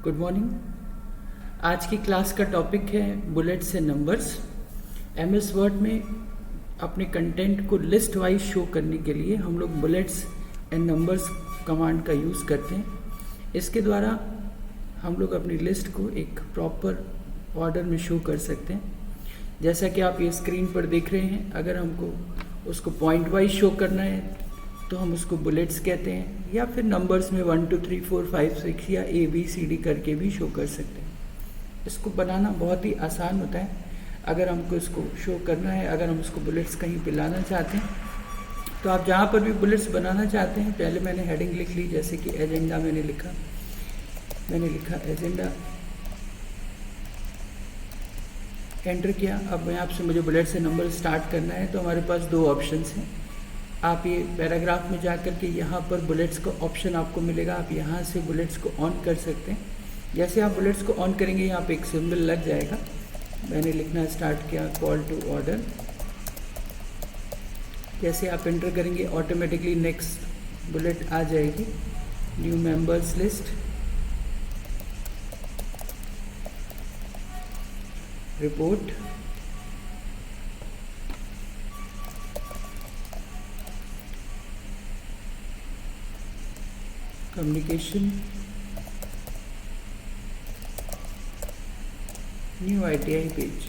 Good morning. आज की class का टॉपिक है bullets and numbers. MS word में अपने कंटेंट को लिस्ट वाइज शो करने के लिए हम लोग बुलेट्स एंड नंबर्स कमांड का यूज़ करते हैं। इसके द्वारा हम लोग अपनी लिस्ट को एक प्रॉपर ऑर्डर में शो कर सकते हैं। जैसा कि आप ये स्क्रीन पर देख रहे हैं, अगर हमको उसको पॉइंट वाइज शो करना है तो हम उसको बुलेट्स कहते हैं, या फिर नंबर्स में 1 2 3 4 5 6 या ABCD करके भी शो कर सकते हैं। इसको बनाना बहुत ही आसान होता है। अगर हमको इसको शो करना है, अगर हम उसको बुलेट्स कहीं पे लाना चाहते हैं, तो आप जहाँ पर भी बुलेट्स बनाना चाहते हैं, पहले मैंने हेडिंग लिख ली, जैसे कि एजेंडा मैंने लिखा एजेंडा, एंटर किया। अब यहाँ से मुझे बुलेट से नंबर स्टार्ट करना है, तो हमारे पास दो ऑप्शंस हैं। आप ये पैराग्राफ में जा कर के यहाँ पर बुलेट्स का ऑप्शन आपको मिलेगा, आप यहाँ से बुलेट्स को ऑन कर सकते हैं। जैसे आप बुलेट्स को ऑन करेंगे, यहाँ पे एक सिंबल लग जाएगा। मैंने लिखना स्टार्ट किया कॉल टू ऑर्डर। जैसे आप एंटर करेंगे, ऑटोमेटिकली नेक्स्ट बुलेट आ जाएगी, new members list, report, communication, new ITI page.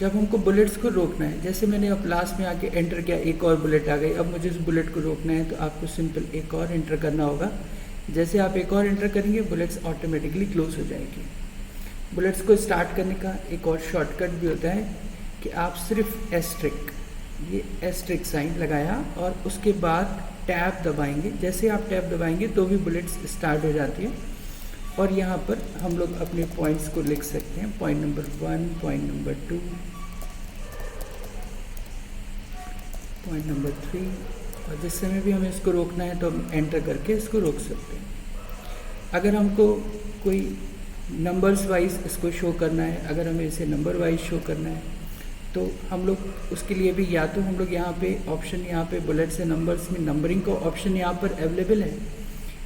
जब हमको बुलेट्स को रोकना है, जैसे मैंने अब लास्ट में आके एंटर किया, एक और बुलेट आ गई। अब मुझे इस बुलेट को रोकना है, तो आपको सिंपल एक और एंटर करना होगा। जैसे आप एक और एंटर करेंगे, बुलेट्स ऑटोमेटिकली क्लोज हो जाएगी। बुलेट्स को स्टार्ट करने का एक और शॉर्टकट भी होता है कि आप सिर्फ एस्ट्रिक साइन लगाया और उसके बाद टैब दबाएंगे। जैसे आप टैब दबाएंगे तो भी बुलेट्स स्टार्ट हो जाती है। और यहाँ पर हम लोग अपने पॉइंट्स को लिख सकते हैं, point number 1, point number 2, point number 3। और जिस समय भी हमें इसको रोकना है तो हम एंटर करके इसको रोक सकते हैं। अगर हमको कोई नंबर्स वाइज इसको शो करना है, अगर हमें इसे नंबर वाइज शो करना है, तो हम लोग उसके लिए भी या तो हम लोग यहाँ पे ऑप्शन, यहाँ पे बुलेट्स एंड नंबर्स में नंबरिंग का ऑप्शन यहाँ पर अवेलेबल है,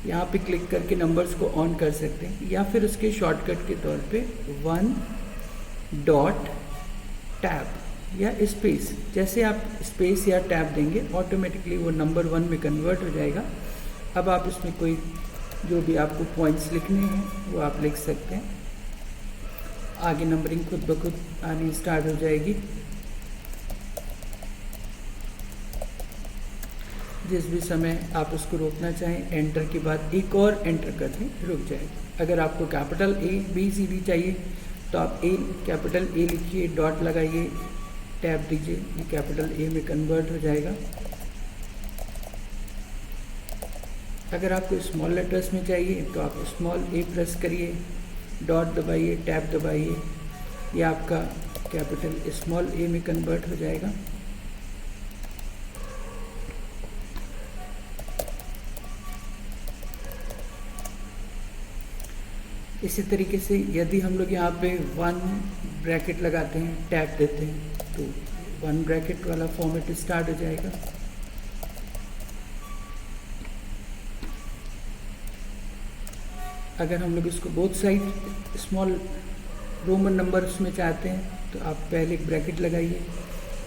यहाँ पे क्लिक करके नंबर्स को ऑन कर सकते हैं, या फिर उसके शॉर्टकट के तौर पे 1 डॉट टैब या स्पेस। जैसे आप स्पेस या टैब देंगे, ऑटोमेटिकली वो नंबर 1 में कन्वर्ट हो जाएगा। अब आप इसमें कोई जो भी आपको पॉइंट्स लिखने हैं वो आप लिख सकते हैं। आगे नंबरिंग खुद ब खुद आनी स्टार्ट हो जाएगी। जिस भी समय आप उसको रोकना चाहें, एंटर के बाद एक और एंटर कर दें, रुक जाएगा। अगर आपको कैपिटल ABCD चाहिए तो आप कैपिटल A लिखिए, डॉट लगाइए, टैब दीजिए, ये कैपिटल A में कन्वर्ट हो जाएगा। अगर आपको स्मॉल लेटर्स में चाहिए तो आप स्मॉल A प्रेस करिए, डॉट दबाइए, टैब दबाइए, ये आपका कैपिटल स्मॉल A में कन्वर्ट हो जाएगा। इसी तरीके से यदि हम लोग यहाँ पे 1 ब्रैकेट लगाते हैं, टैब देते हैं, तो 1 ब्रैकेट वाला फॉर्मेट स्टार्ट हो जाएगा। अगर हम लोग इसको both side small Roman number उसमें चाहते हैं, तो आप पहले एक ब्रैकेट लगाइए,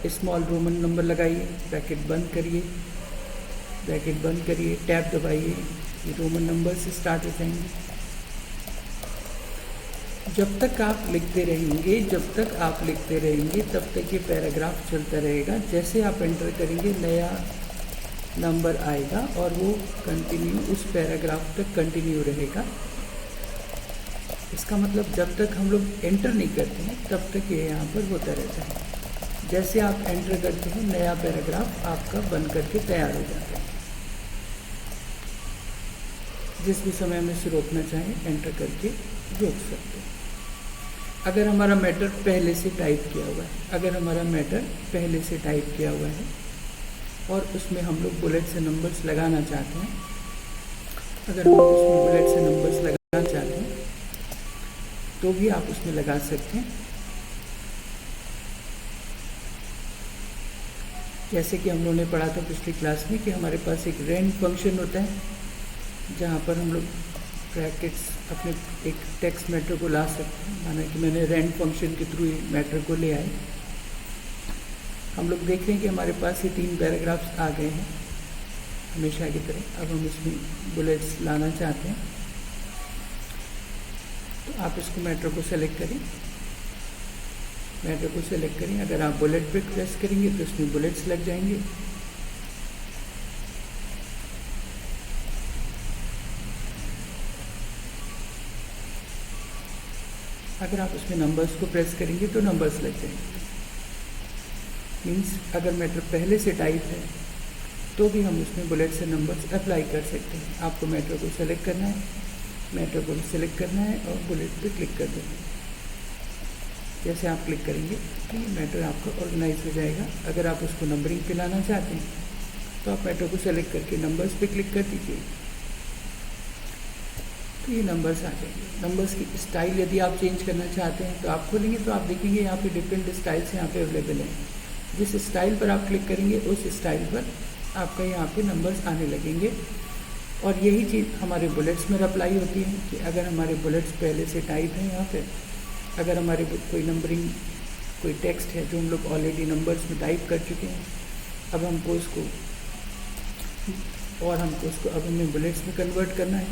स्मॉल रोमन नंबर लगाइए, ब्रैकेट बंद करिए, टैब दबाइए, ये रोमन नंबर से स्टार्ट हो जाएंगे। जब तक आप लिखते रहेंगे तब तक ये पैराग्राफ चलता रहेगा। जैसे आप एंटर करेंगे, नया नंबर आएगा और वो कंटिन्यू उस पैराग्राफ तक कंटिन्यू रहेगा। इसका मतलब जब तक हम लोग एंटर नहीं करते हैं तब तक ये यहाँ पर होता रहता है। जैसे आप एंटर करते हैं, नया पैराग्राफ आपका बन करके तैयार हो जाता है। जिस भी समय में इसे रोकना चाहें, एंटर करके रोक सकते हैं। अगर हमारा मैटर पहले से टाइप किया हुआ है और उसमें हम लोग बुलेट्स से नंबर्स लगाना चाहते हैं, तो भी आप उसमें लगा सकते हैं। जैसे कि हम लोगों ने पढ़ा था पिछली क्लास में कि हमारे पास एक रेंड फंक्शन होता है। जहाँ पर हम लोग ब्रैकेट्स अपने एक टेक्स्ट मैटर को ला सकते हैं। माना कि मैंने रेंड फंक्शन के थ्रू मैटर को ले आए। हम लोग देख रहे हैं कि हमारे पास ये 3 पैराग्राफ्स आ गए हैं हमेशा की तरह। अब हम इसमें बुलेट्स लाना चाहते हैं, तो आप इसको मैटर को सेलेक्ट करें। मैटर को सेलेक्ट करें, अगर आप बुलेट पे प्रेस करेंगे तो इसमें बुलेट्स लग जाएंगे। अगर आप उसमें नंबर्स को प्रेस करेंगे तो नंबर्स लग जाएंगे। मीन्स अगर मैटर पहले से टाइप है तो भी हम उसमें बुलेट्स एंड नंबर्स अप्लाई कर सकते हैं। आपको मैटर को सेलेक्ट करना है, मैटर को सेलेक्ट करना है और बुलेट पे क्लिक कर देना है। जैसे आप क्लिक करेंगे तो ये मैटर आपका ऑर्गेनाइज हो जाएगा। अगर आप उसको नंबरिंग पे लाना चाहते हैं तो आप मैटर को सेलेक्ट करके नंबर्स पे क्लिक कर दीजिए, तो ये नंबर्स आ जाएंगे। नंबर्स की स्टाइल यदि आप चेंज करना चाहते हैं तो आप खोलेंगे तो आप देखेंगे यहाँ पे डिफरेंट स्टाइल्स यहाँ पे अवेलेबल हैं। जिस स्टाइल पर आप क्लिक करेंगे उस स्टाइल पर आपका यहाँ पे नंबर्स आने लगेंगे। और यही चीज़ हमारे बुलेट्स में अप्लाई होती है कि अगर हमारे बुलेट्स पहले से टाइप हैं यहाँ पे, अगर हमारे कोई नंबरिंग कोई टेक्स्ट है जो हम लोग ऑलरेडी नंबर्स में टाइप कर चुके हैं, अब हमको उसको अब हमें बुलेट्स में कन्वर्ट करना है।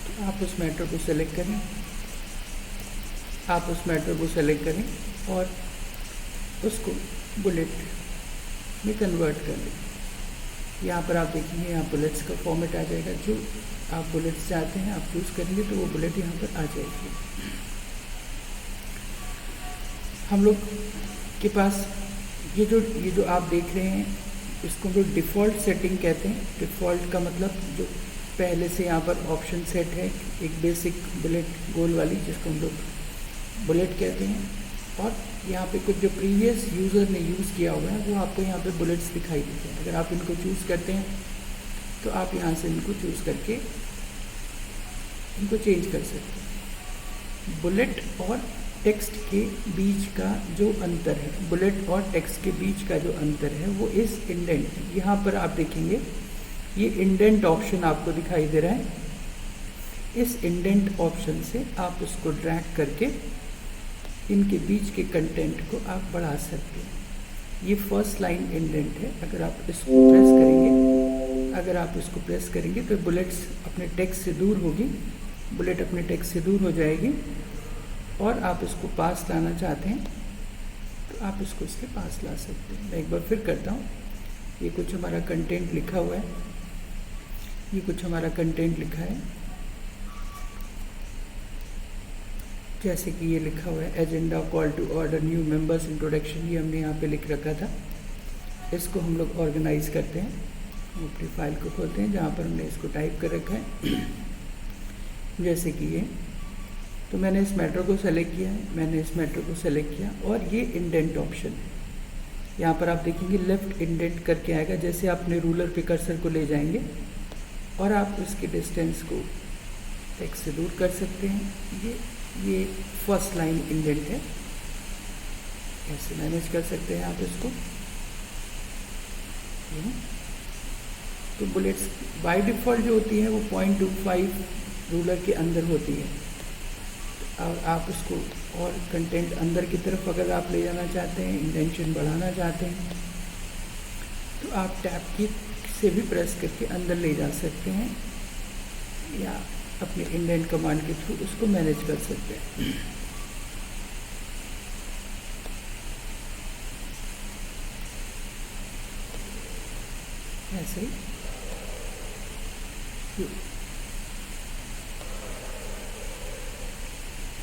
तो आप उस मैटर को सेलेक्ट करें, और उसको बुलेट में कन्वर्ट कर लें। यहाँ पर आप देखेंगे यहाँ बुलेट्स का फॉर्मेट आ जाएगा। जो आप बुलेट्स चाहते हैं आप चूज़ करेंगे तो वो बुलेट यहाँ पर आ जाएगी। हम लोग के पास ये जो आप देख रहे हैं इसको हम लोग डिफ़ॉल्ट सेटिंग कहते हैं। डिफ़ॉल्ट का मतलब जो पहले से यहाँ पर ऑप्शन सेट है, एक बेसिक बुलेट गोल वाली जिसको हम लोग बुलेट कहते हैं। और यहाँ पे कुछ जो प्रीवियस यूज़र ने यूज़ किया हुआ है वो आपको यहाँ पे बुलेट्स दिखाई देते हैं। अगर आप इनको चूज़ करते हैं तो आप यहाँ से इनको चूज़ करके इनको चेंज कर सकते हैं। बुलेट और टेक्स्ट के बीच का जो अंतर है, बुलेट और टेक्स्ट के बीच का जो अंतर है वो इस इंडेंट, यहाँ पर आप देखेंगे ये इंडेंट ऑप्शन आपको दिखाई दे रहा है। इस इंडेंट ऑप्शन से आप उसको ड्रैग करके इनके बीच के कंटेंट को आप बढ़ा सकते हैं। ये फर्स्ट लाइन इंडेंट है। अगर आप इसको प्रेस करेंगे तो बुलेट्स अपने टेक्स्ट से दूर होगी, बुलेट अपने टेक्स्ट से दूर हो जाएगी। और आप इसको पास लाना चाहते हैं तो आप इसको इसके पास ला सकते हैं। मैं एक बार फिर करता हूँ। ये कुछ हमारा कंटेंट लिखा हुआ है, जैसे कि ये लिखा हुआ है agenda, call to order, new members, introduction, ये हमने यहाँ पे लिख रखा था। इसको हम लोग ऑर्गेनाइज करते हैं। अपनी फाइल को खोलते हैं जहाँ पर हमने इसको टाइप कर रखा है। जैसे कि ये, तो मैंने इस मैटर को सेलेक्ट किया और ये इंडेंट ऑप्शन है। यहाँ पर आप देखेंगे लेफ्ट इंडेंट करके आएगा। जैसे आप अपने रूलर पे कर्सर को ले जाएंगे और आप इसके डिस्टेंस को टेक्स्ट से दूर कर सकते हैं। ये फर्स्ट लाइन इंडेंट है, ऐसे मैनेज कर सकते हैं आप इसको। तो बुलेट्स बाय डिफ़ॉल्ट जो होती है वो 0.25 रूलर के अंदर होती है। और आप उसको और कंटेंट अंदर की तरफ अगर आप ले जाना चाहते हैं, इंडेंशन बढ़ाना चाहते हैं, तो आप टैब की से भी प्रेस करके अंदर ले जा सकते हैं या अपने इंडेंट कमांड के थ्रू उसको मैनेज कर सकते हैं। ऐसे ही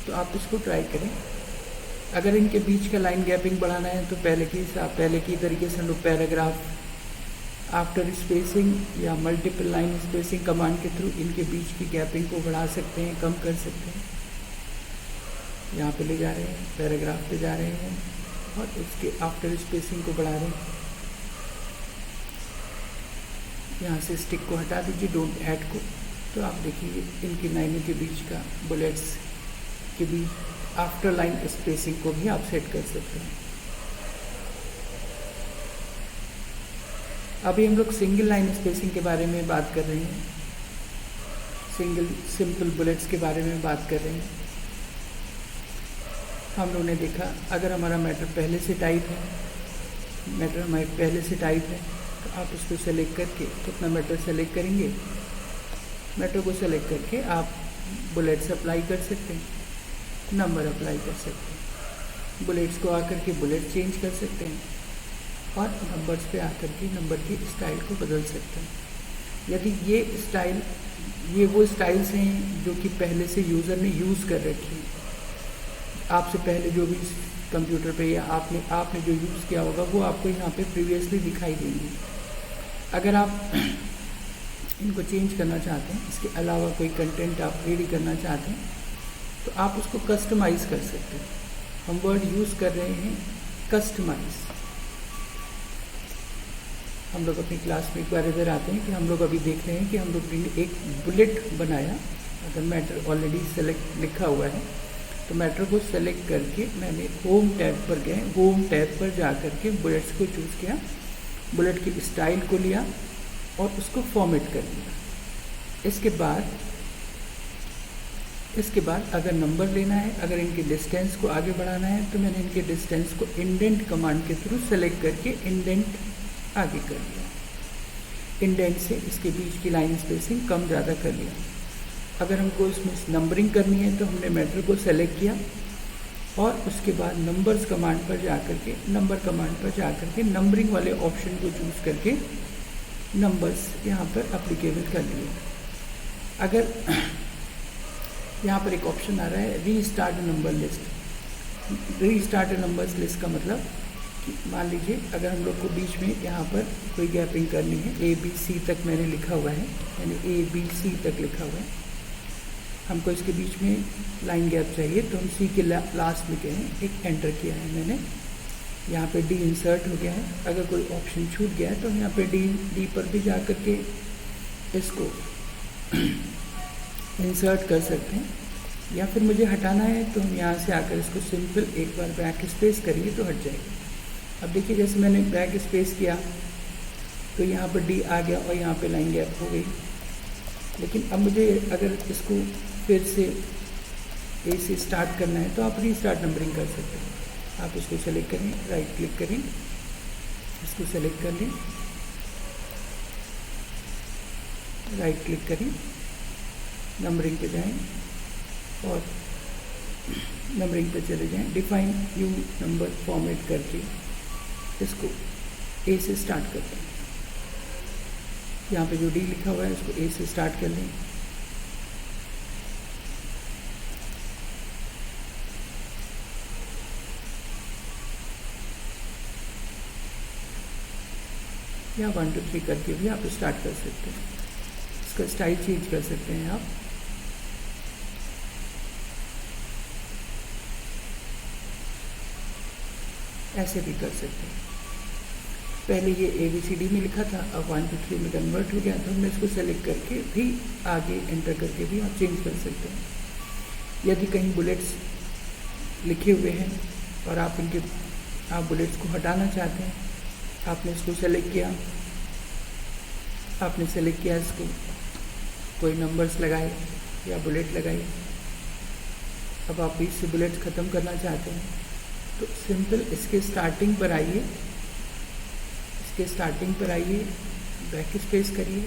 तो आप इसको ट्राई करें। अगर इनके बीच का लाइन गैपिंग बढ़ाना है तो पहले की तरीके से हम लोग पैराग्राफ आफ्टर स्पेसिंग या मल्टीपल लाइन स्पेसिंग कमांड के थ्रू इनके बीच की गैपिंग को बढ़ा सकते हैं, कम कर सकते हैं। यहाँ पे ले जा रहे हैं, पैराग्राफ पे जा रहे हैं और इसके आफ्टर स्पेसिंग को बढ़ा रहे हैं। यहाँ से स्टिक को हटा दीजिए, डोंट ऐड को, तो आप देखिए इनकी लाइनों के बीच का, बुलेट्स के बीच आफ्टर लाइन स्पेसिंग को भी आप सेट कर सकते हैं। अभी हम लोग सिंगल लाइन स्पेसिंग के बारे में बात कर रहे हैं, सिंगल सिंपल बुलेट्स के बारे में बात कर रहे हैं। हम लोगों ने देखा अगर हमारा मैटर पहले से टाइप है, मैटर हमारे पहले से टाइप है, तो आप उसको सेलेक्ट करके कितना मैटर सेलेक्ट करेंगे, मैटर को सेलेक्ट करके आप बुलेट्स अप्लाई कर सकते हैं, नंबर अप्लाई कर सकते हैं, बुलेट्स को आकर के बुलेट चेंज कर सकते हैं और नंबर्स पे आकर के नंबर की स्टाइल को बदल सकते हैं। यदि ये वो स्टाइल्स हैं जो कि पहले से यूज़र ने यूज़ कर रखी है, आपसे पहले जो भी कंप्यूटर पे या आपने जो यूज़ किया होगा वो आपको यहाँ पे प्रीवियसली दिखाई देंगी। अगर आप इनको चेंज करना चाहते हैं, इसके अलावा कोई कंटेंट आप रेडी करना चाहते हैं, तो आप उसको कस्टमाइज़ कर सकते हैं। हम वर्ड यूज़ कर रहे हैं कस्टमाइज़। हम लोग अपनी क्लास में एक बार इधर आते हैं कि हम लोग अभी देख रहे हैं कि हम लोग ने एक बुलेट बनाया। अगर मैटर ऑलरेडी सेलेक्ट लिखा हुआ है तो मैटर को सेलेक्ट करके मैंने होम टैब पर गए, होम टैब पर जा कर के बुलेट्स को चूज़ किया, बुलेट की स्टाइल को लिया और उसको फॉर्मेट कर दिया। इसके बाद अगर नंबर लेना है, अगर इनके डिस्टेंस को आगे बढ़ाना है, तो मैंने इनके डिस्टेंस को इंडेंट कमांड के थ्रू सेलेक्ट करके इंडेंट आगे कर लिया। इंडेंट से इसके बीच की लाइन स्पेसिंग कम ज़्यादा कर लिया। अगर हमको इसमें नंबरिंग करनी है तो हमने मैटर को सेलेक्ट किया और उसके बाद नंबर्स कमांड पर जाकर के नंबरिंग वाले ऑप्शन को चूज़ करके नंबर्स यहाँ पर अप्लीकेबल कर लिए। अगर यहाँ पर एक ऑप्शन आ रहा है restart number list. Restart numbers list का मतलब कि मान लीजिए अगर हम लोग को बीच में यहाँ पर कोई गैपिंग करनी है, ABC तक मैंने लिखा हुआ है, यानी ABC तक लिखा हुआ है, हमको इसके बीच में लाइन गैप चाहिए, तो हम C के लास्ट में गए हैं, एक एंटर किया है मैंने, यहाँ पे D इंसर्ट हो गया है। अगर कोई ऑप्शन छूट गया है तो यहाँ पे D पर भी जा कर के इसको इंसर्ट कर सकते हैं, या फिर मुझे हटाना है तो हम यहाँ से आकर इसको सिंपल एक बार बैक स्पेस करिए तो हट जाएगा। अब देखिए जैसे मैंने बैक स्पेस किया तो यहाँ पर D आ गया और यहाँ पे लाइन गैप हो गई। लेकिन अब मुझे अगर इसको फिर से A से स्टार्ट करना है तो आप रीस्टार्ट नंबरिंग कर सकते हैं। आप इसको सेलेक्ट करें, राइट क्लिक करें, इसको सेलेक्ट कर लें, राइट क्लिक करें, नंबरिंग पे जाएं और नंबरिंग पे चले जाएं। डिफाइन न्यू नंबर फॉर्मेट करके इसको A से स्टार्ट करते हैं। यहाँ पे जो D लिखा हुआ है उसको A से स्टार्ट कर लें। या 1 2 3 करके भी आप स्टार्ट कर सकते हैं। इसका स्टाइल चेंज कर सकते हैं आप। ऐसे भी कर सकते हैं। पहले ये ABCD में लिखा था, अब 1 2 3 में कन्वर्ट हो गया, तो हमने इसको सेलेक्ट करके भी आगे एंटर करके भी आप चेंज कर सकते हैं। यदि कहीं बुलेट्स लिखे हुए हैं और आप बुलेट्स को हटाना चाहते हैं, आपने इसको सेलेक्ट किया, इसको कोई नंबर्स लगाए या बुलेट लगाई। अब आप बीच से बुलेट्स ख़त्म करना चाहते हैं तो सिंपल इसके स्टार्टिंग पर आइए, बैक स्पेस करिए,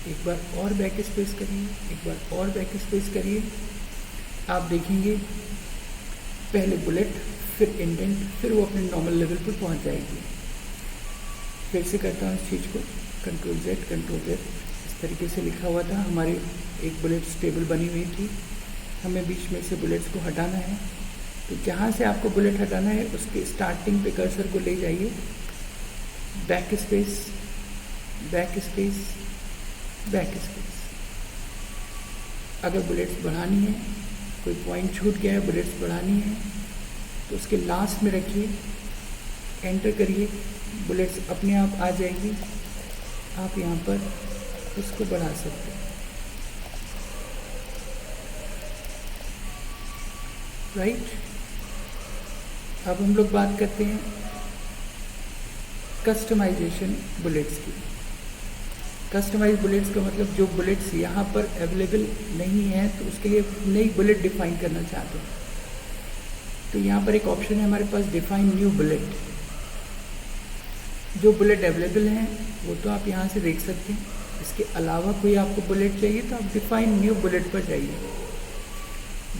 एक बार और बैक स्पेस करिए, एक बार और बैक स्पेस करिए। आप देखेंगे पहले बुलेट, फिर इंडेंट, फिर वो अपने नॉर्मल लेवल पर पहुंच जाएगी। फिर से करता हूँ इस चीज़ को, कंट्रोल Z, इस तरीके से लिखा हुआ था। हमारी एक बुलेट्स टेबल बनी हुई थी, हमें बीच में से बुलेट्स को हटाना है, तो जहाँ से आपको बुलेट हटाना है उसके स्टार्टिंग पे कर्सर को ले जाइए, back space, back space, back space. अगर बुलेट्स बढ़ानी है, कोई पॉइंट छूट गया है, बुलेट्स बढ़ानी है, तो उसके लास्ट में रखिए, एंटर करिए, बुलेट्स अपने आप आ जाएंगी। आप यहाँ पर इसको बढ़ा सकते हैं, राइट। अब हम लोग बात करते हैं कस्टमाइजेशन बुलेट्स की। कस्टमाइज बुलेट्स का मतलब जो बुलेट्स यहाँ पर अवेलेबल नहीं है तो उसके लिए नई बुलेट डिफाइन करना चाहते हैं। तो यहाँ पर एक ऑप्शन है हमारे पास, डिफाइन न्यू बुलेट। जो बुलेट अवेलेबल हैं वो तो आप यहाँ से देख सकते हैं। इसके अलावा कोई आपको बुलेट चाहिए तो आप डिफाइन न्यू बुलेट पर जाइए।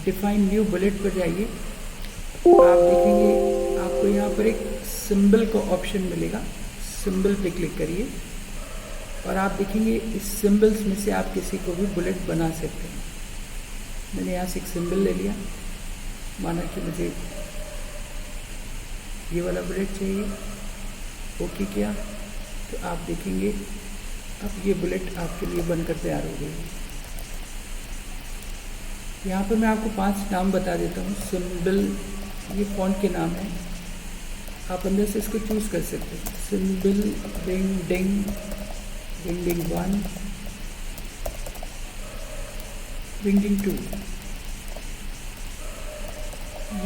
डिफाइन न्यू बुलेट पर जाइए, आप देखेंगे आपको यहाँ पर एक सिंबल का ऑप्शन मिलेगा। सिंबल पे क्लिक करिए और आप देखेंगे इस सिंबल्स में से आप किसी को भी बुलेट बना सकते हैं। मैंने यहाँ से एक सिंबल ले लिया, माना कि मुझे ये वाला बुलेट चाहिए, ओके किया तो आप देखेंगे अब ये बुलेट आपके लिए बनकर तैयार हो गई है। यहाँ पर मैं आपको 5 नाम बता देता हूँ। सिंबल ये फॉन्ट के नाम है, आप अंदर से इसको चूज़ कर सकते हैं। सिंबल विंगडिंग, विंगडिंग 1, विंगडिंग 2,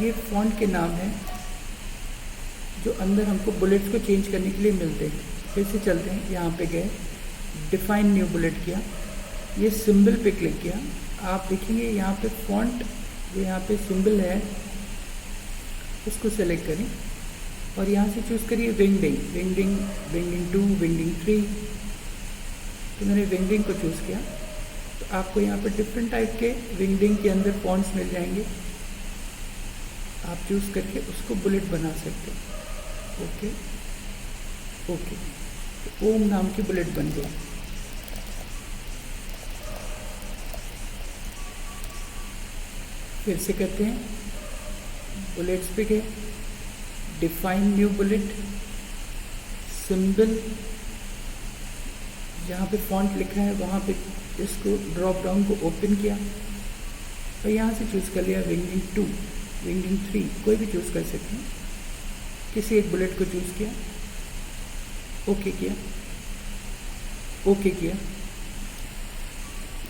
ये फॉन्ट के नाम है जो अंदर हमको बुलेट्स को चेंज करने के लिए मिलते हैं। फिर से चलते हैं, यहाँ पे गए, डिफाइन न्यू बुलेट किया, ये सिंबल पे क्लिक किया, आप देखेंगे यहाँ पे फॉन्ट जो यहाँ पे सिंबल है उसको सेलेक्ट करें और यहाँ से चूज़ करिए विंगडिंग, विंगडिंग, विंगडिंग 2, विंगडिंग 3। तो मैंने विंगडिंग को चूज़ किया तो आपको यहाँ पर डिफरेंट टाइप के विंगडिंग के अंदर फॉन्ट्स मिल जाएंगे, आप चूज़ करके उसको बुलेट बना सकते हैं। ओके ओके, तो ओम नाम की बुलेट बन गई। फिर से करते हैं, बुलेट्स पे गए, डिफाइन न्यू बुलेट, सिंबल, जहाँ पे फॉन्ट लिखा है वहाँ पे इसको ड्रॉप डाउन को ओपन किया और यहाँ से चूज़ कर लिया विंगडिंग 2, विंगडिंग 3, कोई भी चूज़ कर सकते हैं। किसी एक बुलेट को चूज़ किया, ओके किया, ओके किया,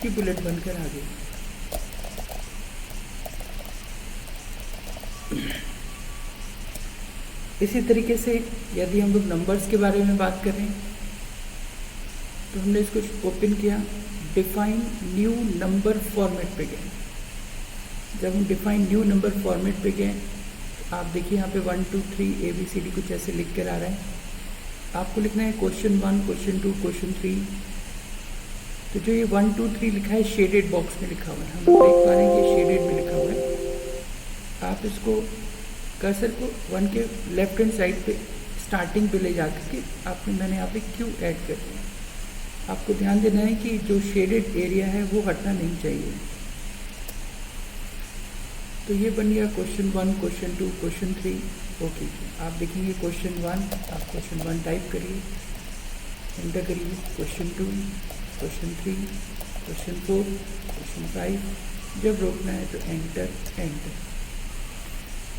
कि बुलेट बनकर आ गई। इसी तरीके से यदि हम लोग नंबर्स के बारे में बात करें तो हमने इसको ओपन किया, डिफाइन न्यू नंबर फॉर्मेट पे गए। जब हम डिफाइन न्यू नंबर फॉर्मेट पे गए तो आप देखिए यहाँ पे 1 2 3 ABCD कुछ ऐसे लिख कर आ रहा है। आपको लिखना है क्वेश्चन 1, क्वेश्चन 2, क्वेश्चन 3। तो जो ये 1 2 3 लिखा है शेडेड बॉक्स में लिखा हुआ है, हम लोग देख पा रहे हैं कि शेडेड में लिखा हुआ है। आप इसको कर्सर को 1 के लेफ्ट हैंड साइड पे स्टार्टिंग पे ले जाकर के मैंने यहाँ पे क्यू ऐड कर दिया। आपको ध्यान देना है कि जो शेडेड एरिया है वो हटना नहीं चाहिए। तो ये बन गया क्वेश्चन 1, क्वेश्चन 2, क्वेश्चन 3, ओके। आप देखेंगे क्वेश्चन 1, आप क्वेश्चन 1 टाइप करिए, एंटर करिए, क्वेश्चन 2, क्वेश्चन 3, क्वेश्चन 4, क्वेश्चन 5, जब रोकना है तो एंटर एंटर।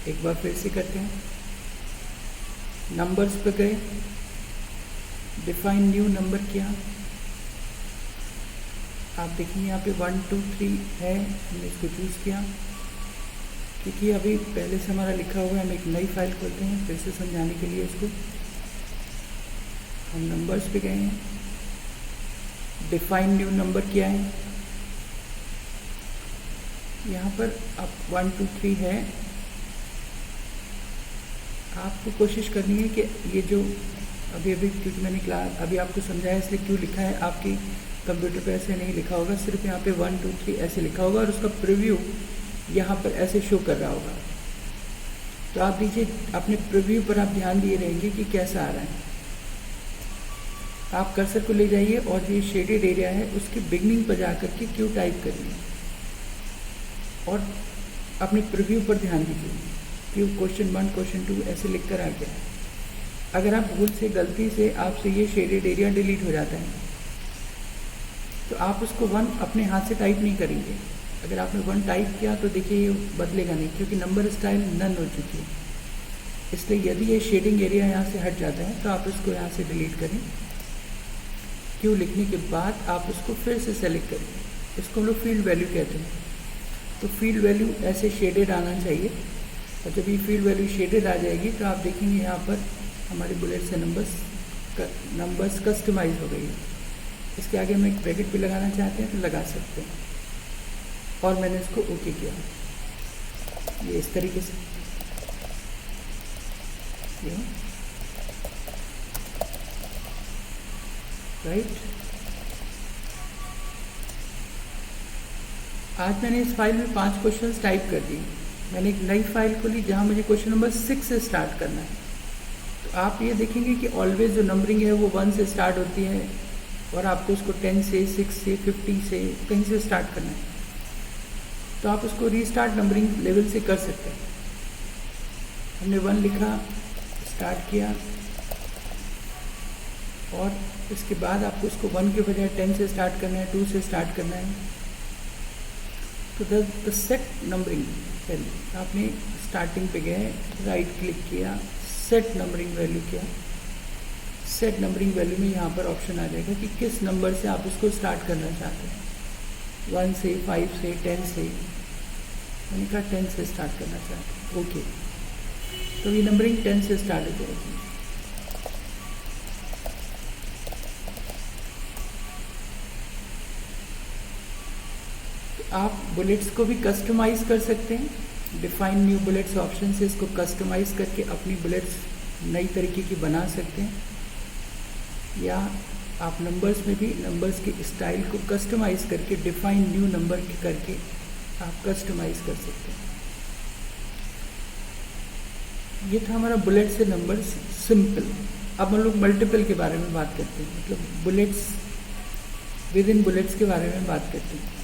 एक बार फिर से करते हैं, नंबर्स पे गए, डिफाइन न्यू नंबर किया, आप देखिए यहाँ पे 1 2 3 है, हमने इसको चूज़ किया। क्योंकि अभी पहले से हमारा लिखा हुआ है, हम एक नई फाइल खोलते हैं फिर से समझाने के लिए इसको। हम नंबर्स पे गए हैं, डिफाइन न्यू नंबर किया है, यहाँ पर अब 1 2 3 है। आपको कोशिश करनी है कि ये जो अभी क्योंकि मैंने क्लास अभी आपको समझाया इसलिए क्यों लिखा है, आपकी कंप्यूटर पे ऐसे नहीं लिखा होगा, सिर्फ यहाँ पे 1 2 3 ऐसे लिखा होगा और उसका प्रीव्यू यहाँ पर ऐसे शो कर रहा होगा। तो आप दीजिए, अपने प्रीव्यू पर आप ध्यान दिए रहेंगे कि कैसा आ रहा है। आप कर्सर को ले जाइए और ये शेडेड एरिया है उसकी बिगनिंग पर जाकर के क्यू टाइप करिए और अपने प्रीव्यू पर ध्यान दीजिए कि क्वेश्चन 1, क्वेश्चन 2 ऐसे लिख कर आ गया। अगर आप भूल से गलती से आपसे ये शेडेड एरिया डिलीट हो जाता है तो आप उसको 1 अपने हाथ से टाइप नहीं करेंगे। अगर आपने 1 टाइप किया तो देखिए ये बदलेगा नहीं, क्योंकि नंबर स्टाइल नन हो चुकी है। इसलिए यदि ये शेडिंग एरिया यहाँ से हट जाता है तो आप इसको यहाँ से डिलीट करें। क्यू लिखने के बाद आप उसको फिर से सेलेक्ट करें, इसको हम लोग फील्ड वैल्यू कहते हैं। तो फील्ड वैल्यू ऐसे शेडेड आना चाहिए और जब ये फील्ड वैल्यू शेडेड आ जाएगी तो आप देखेंगे यहाँ पर हमारे बुलेट से नंबर्स कस्टमाइज हो गई है। इसके आगे हम एक ब्रैकेट भी लगाना चाहते हैं तो लगा सकते हैं, और मैंने इसको ओके किया। ये इस तरीके से राइट। आज मैंने इस फाइल में 5 क्वेश्चंस टाइप कर दिए। मैंने एक नई फाइल खोली जहाँ मुझे क्वेश्चन नंबर 6 से स्टार्ट करना है। तो आप ये देखेंगे कि ऑलवेज जो नंबरिंग है वो 1 से स्टार्ट होती है, और आपको उसको 10 से 6 से 50 से कहीं से स्टार्ट करना है, तो आप उसको रीस्टार्ट नंबरिंग लेवल से कर सकते हैं। हमने 1 लिखा, स्टार्ट किया, और इसके बाद आपको उसको 1 के बजाय 10 से स्टार्ट करना है, 2 से स्टार्ट करना है। तो द सेट नंबरिंग वैल्यू, आपने स्टार्टिंग पे गए, राइट क्लिक किया, सेट नंबरिंग वैल्यू किया। सेट नंबरिंग वैल्यू में यहाँ पर ऑप्शन आ जाएगा कि किस नंबर से आप उसको स्टार्ट करना चाहते हैं, 1 से, 5 से, 10 से। मैंने कहा 10 से स्टार्ट करना चाहते हैं, ओके। तो ये नंबरिंग 10 से स्टार्ट हो जाएगी। तो आप बुलेट्स को भी कस्टमाइज कर सकते हैं। डिफाइन न्यू बुलेट्स ऑप्शन से इसको कस्टमाइज करके अपनी बुलेट्स नई तरीके की बना सकते हैं, या आप नंबर्स में भी नंबर्स के स्टाइल को कस्टमाइज करके डिफाइन न्यू नंबर करके आप कस्टमाइज कर सकते हैं। ये था हमारा बुलेट से नंबर्स सिंपल। अब हम लोग मल्टीपल के बारे में बात करते हैं, मतलब बुलेट्स विद इन बुलेट्स के बारे में बात करते हैं।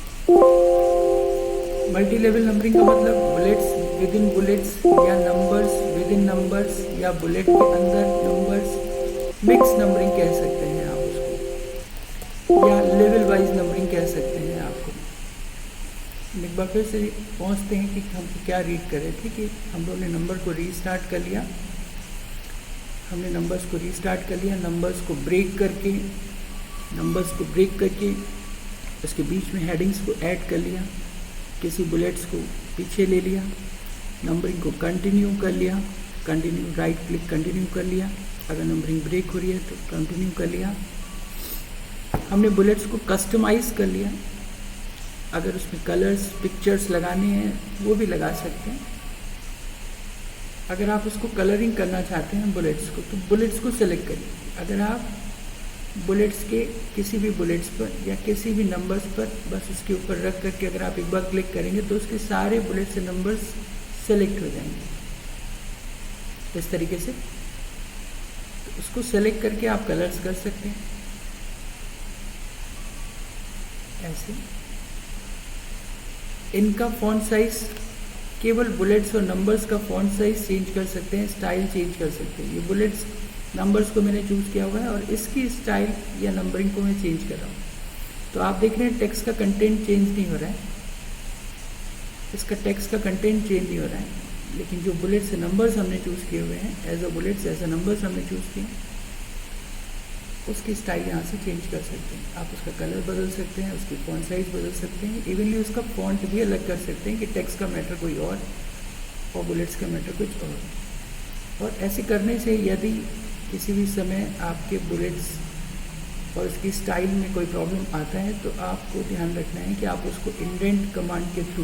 मल्टी लेवल नंबरिंग का मतलब बुलेट्स विद इन बुलेट्स, या नंबर्स विद इन नंबर्स, या बुलेट के अंदर नंबर्स, मिक्स नंबरिंग कह सकते हैं आप उसको, या लेवल वाइज नंबरिंग कह सकते हैं आपको। एक बार फिर से पहुंचते हैं कि हम क्या रीड कर रहे थे, कि हम लोगों ने नंबर को रीस्टार्ट कर लिया, हमने नंबर्स को रीस्टार्ट कर लिया, नंबर्स को ब्रेक करके उसके बीच में हेडिंग्स को ऐड कर लिया, किसी बुलेट्स को पीछे ले लिया, नंबरिंग को कंटिन्यू कर लिया, कंटिन्यू राइट क्लिक कंटिन्यू कर लिया, अगर नंबरिंग ब्रेक हो रही है तो कंटिन्यू कर लिया। हमने बुलेट्स को कस्टमाइज कर लिया, अगर उसमें कलर्स पिक्चर्स लगाने हैं वो भी लगा सकते हैं। अगर आप उसको कलरिंग करना चाहते हैं बुलेट्स को, तो बुलेट्स को सेलेक्ट करिए। अगर आप बुलेट्स के किसी भी बुलेट्स पर या किसी भी नंबर्स पर बस उसके ऊपर रख करके अगर आप एक बार क्लिक करेंगे तो उसके सारे बुलेट्स से नंबर्स सेलेक्ट हो जाएंगे इस तरीके से। तो उसको सेलेक्ट करके आप कलर्स कर सकते हैं ऐसे। इनका फॉन्ट साइज, केवल बुलेट्स और नंबर्स का फॉन्ट साइज चेंज कर सकते हैं, स्टाइल चेंज कर सकते हैं। ये बुलेट्स नंबर्स को मैंने चूज़ किया हुआ है और इसकी स्टाइल या नंबरिंग को मैं चेंज कर रहा हूँ। तो आप देख रहे हैं टेक्स्ट का कंटेंट चेंज नहीं हो रहा है, इसका टेक्स्ट का कंटेंट चेंज नहीं हो रहा है, लेकिन जो बुलेट्स से नंबर्स हमने चूज़ किए हुए हैं as a bullets as a numbers हमने चूज़ किए, उसकी स्टाइल यहाँ से चेंज कर सकते हैं। आप उसका कलर बदल सकते हैं, उसकी फॉन्ट साइज बदल सकते हैं, इवनली उसका फॉन्ट भी अलग कर सकते हैं कि टेक्स्ट का मैटर कोई और बुलेट्स का मैटर कुछ और ऐसे करने से यदि किसी भी समय आपके बुलेट्स और उसकी स्टाइल में कोई प्रॉब्लम आता है तो आपको ध्यान रखना है कि आप उसको इंडेंट कमांड के थ्रू,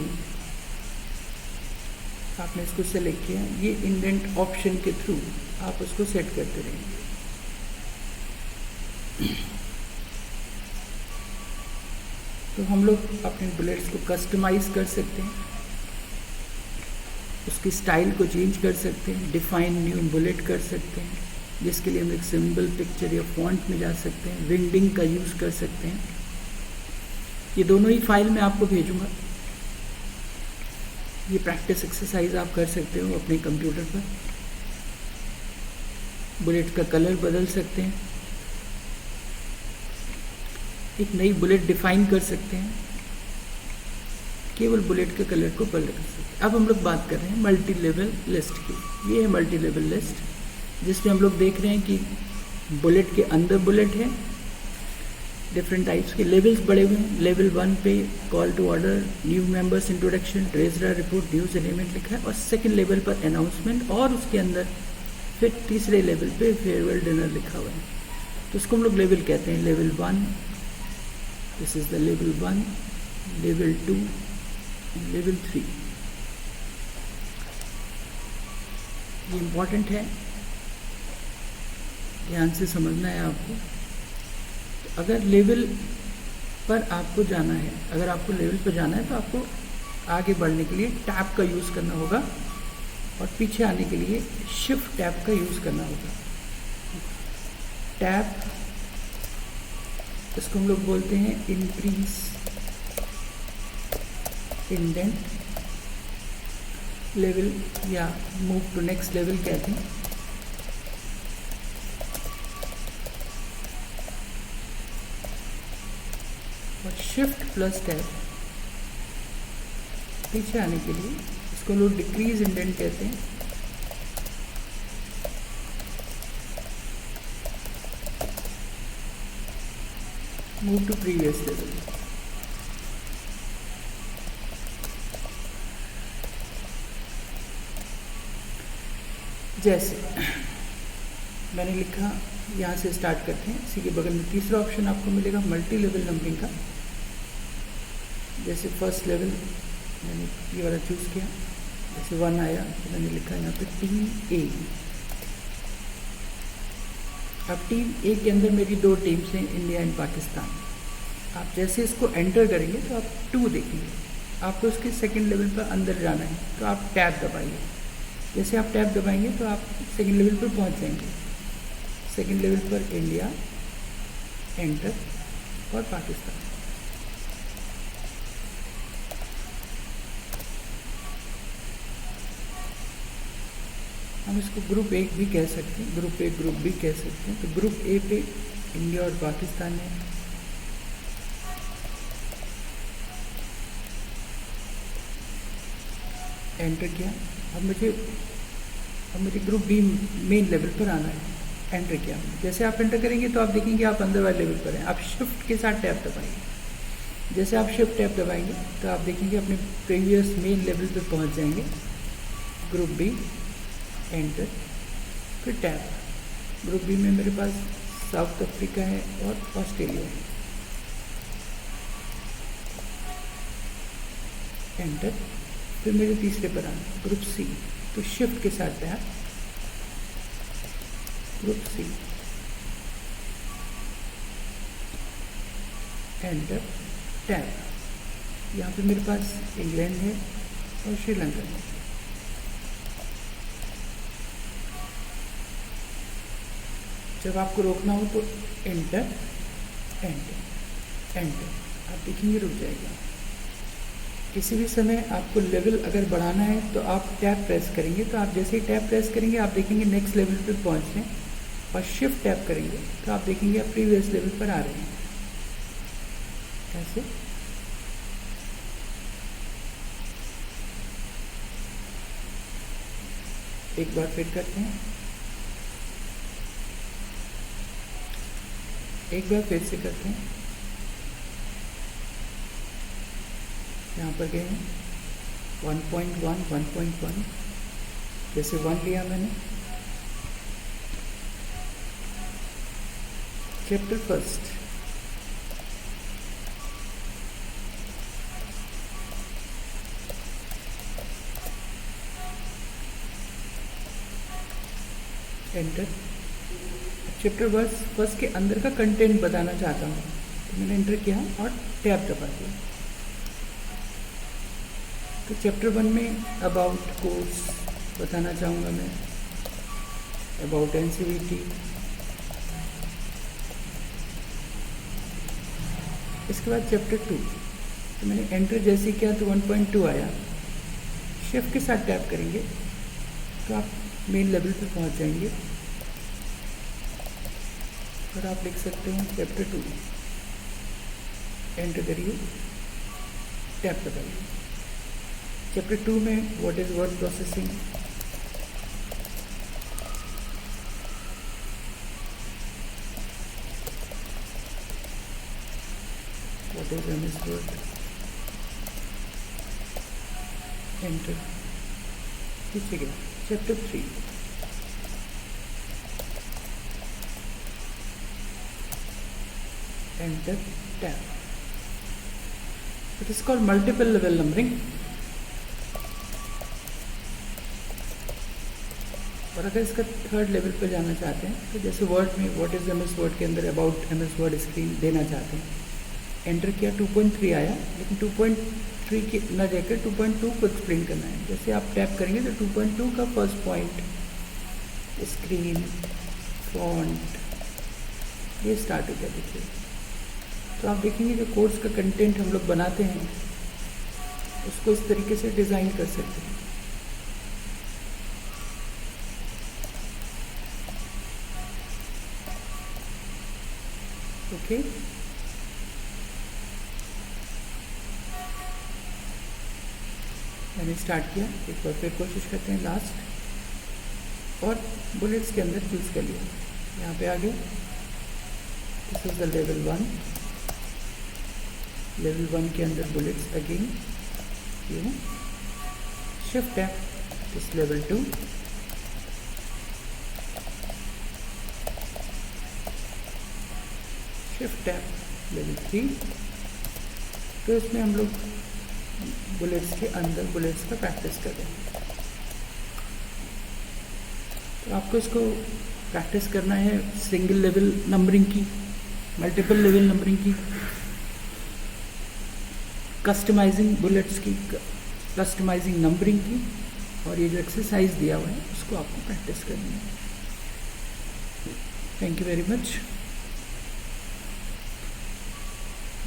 आपने इसको सेलेक्ट किया, ये इंडेंट ऑप्शन के थ्रू आप उसको सेट करते रहेंगे। तो हम लोग अपने बुलेट्स को कस्टमाइज कर सकते हैं, उसकी स्टाइल को चेंज कर सकते हैं, डिफाइन न्यू बुलेट कर सकते हैं, जिसके लिए हम एक सिंबल, पिक्चर या फॉन्ट में जा सकते हैं, विंडिंग का यूज़ कर सकते हैं। ये दोनों ही फाइल मैं आपको भेजूंगा। ये प्रैक्टिस एक्सरसाइज आप कर सकते हो अपने कंप्यूटर पर। बुलेट का कलर बदल सकते हैं, एक नई बुलेट डिफाइन कर सकते हैं, केवल बुलेट के कलर को बदल सकते हैं। अब हम लोग बात कर रहे हैं मल्टी लेवल लिस्ट की। ये है मल्टी लेवल लिस्ट, जिसमें हम लोग देख रहे हैं कि बुलेट के अंदर बुलेट है, डिफरेंट टाइप्स के लेवल्स बड़े हुए हैं। लेवल 1 पे call to order, new members introduction, treasurer report, news element लिखा है, और सेकंड लेवल पर अनाउंसमेंट, और उसके अंदर फिर तीसरे लेवल पे फेयरवेल डिनर लिखा हुआ है। तो उसको हम लोग लेवल कहते हैं, level 1, This is the level 1, level 2 and level 3. ये इम्पॉर्टेंट है, ध्यान से समझना है आपको। तो अगर लेवल पर आपको जाना है, अगर आपको लेवल पर जाना है तो आपको आगे बढ़ने के लिए टैब का यूज़ करना होगा और पीछे आने के लिए शिफ्ट टैब का यूज़ करना होगा। टैब, इसको हम लोग बोलते हैं इंक्रीज इंडेंट लेवल या मूव टू नेक्स्ट लेवल कहते हैं। और शिफ्ट प्लस टैब पीछे आने के लिए, इसको लोग डिक्रीज इंडेंट कहते हैं। Move to previous level. जैसे मैंने लिखा, यहाँ से स्टार्ट करते हैं। इसी के बगल में तीसरा ऑप्शन आपको मिलेगा मल्टी लेवल नंबरिंग का। जैसे फर्स्ट लेवल मैंने ये वाला चूज़ किया, जैसे 1 आया तो मैंने लिखा यहाँ पे टीम ए। अब टीम ए के अंदर मेरी 2 टीम्स हैं, इंडिया एंड पाकिस्तान। आप जैसे इसको एंटर करेंगे तो आप 2 देखेंगे, आपको उसके सेकंड लेवल पर अंदर जाना है तो आप टैब दबाइए। जैसे आप टैब दबाएंगे तो आप सेकंड लेवल पर पहुंच जाएंगे। सेकंड लेवल पर इंडिया, एंटर और पाकिस्तान। हम इसको ग्रुप ए भी कह सकते हैं, ग्रुप ए ग्रुप बी कह सकते हैं। तो ग्रुप ए पे इंडिया और पाकिस्तान है। एंटर किया। अब मुझे ग्रुप बी मेन लेवल पर आना है। एंटर किया। जैसे आप एंटर करेंगे तो आप देखेंगे आप अंदर वाले लेवल पर हैं। आप शिफ्ट के साथ टैब दबाएंगे। जैसे आप शिफ्ट टैब दबाएंगे तो आप देखेंगे अपने प्रीवियस मेन लेवल पर पहुंच जाएंगे। ग्रुप बी, एंटर, फिर टैब। ग्रुप बी में मेरे पास साउथ अफ्रीका है और ऑस्ट्रेलिया है। एंटर, फिर मेरे तीसरे पर आना ग्रुप सी, तो शिफ्ट के साथ tab, group C, enter, tab. यहाँ पे मेरे पास इंग्लैंड है और श्रीलंका है। जब आपको रोकना हो तो एंटर, एंटर, एंटर, आप देखेंगे रुक जाएगा। किसी भी समय आपको लेवल अगर बढ़ाना है तो आप टैब प्रेस करेंगे, तो आप जैसे ही टैब प्रेस करेंगे आप देखेंगे नेक्स्ट लेवल पे पहुंच रहे हैं, और शिफ्ट टैब करेंगे तो आप देखेंगे आप प्रीवियस लेवल पर आ रहे हैं। ऐसे एक बार फिर करते हैं, एक बार फिर से करते हैं। यहाँ पर गए हैं 1.1, 1.1, जैसे 1 लिया मैंने। Chapter first, enter. Chapter first के अंदर का कंटेंट बताना चाहता हूँ तो मैंने एंटर किया और टैब दबा दिया। तो चैप्टर 1 में अबाउट कोर्स बताना चाहूँगा मैं, अबाउट एनसीईआरटी। इसके बाद चैप्टर 2, तो मैंने एंटर जैसे किया तो 1.2 आया। शिफ्ट के साथ टैप करेंगे तो आप मेन लेवल पे पहुंच जाएंगे और आप लिख सकते हैं चैप्टर 2। एंटर करिए, टैप दबाइए। चैप्टर 2 में what is word processing, what is MS word, enter, पीछे गया। Chapter 3, enter, tap. It is called multiple level numbering. और अगर इसका थर्ड लेवल पे जाना चाहते हैं तो जैसे वर्ड में व्हाट इज एमएस वर्ड के अंदर अबाउट एमएस वर्ड स्क्रीन देना चाहते हैं, एंटर किया 2.3 आया, लेकिन 2.3 की न देकर 2.2 को एक्सप्लेन करना है। जैसे आप टैप करेंगे तो 2.2 का फर्स्ट पॉइंट, स्क्रीन, फॉन्ट, ये स्टार्ट हो गया। देखिए, तो आप देखेंगे जो कोर्स का कंटेंट हम लोग बनाते हैं उसको इस तरीके से डिज़ाइन कर सकते हैं। ओके, मैंने स्टार्ट किया, एक बार फिर कोशिश करते हैं लास्ट, और बुलेट्स के अंदर चूज़ कर लिया। यहाँ पे आ गए, this is the level 1। Level 1 के अंदर bullets again you shift tap, this level 2, shift tap level 3। तो इसमें हम लोग बुलेट्स के अंदर बुलेट्स का प्रैक्टिस कर रहे हैं। तो आपको इसको प्रैक्टिस करना है सिंगल लेवल नंबरिंग की, मल्टीपल लेवल नंबरिंग की, कस्टमाइजिंग बुलेट्स की, कस्टमाइजिंग नंबरिंग की, और ये जो एक्सरसाइज दिया हुआ है उसको आपको प्रैक्टिस करनी है। Thank you very much.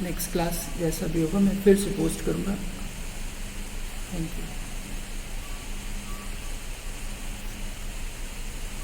Next class जैसा भी होगा मैं फिर से पोस्ट करूँगा। Thank you.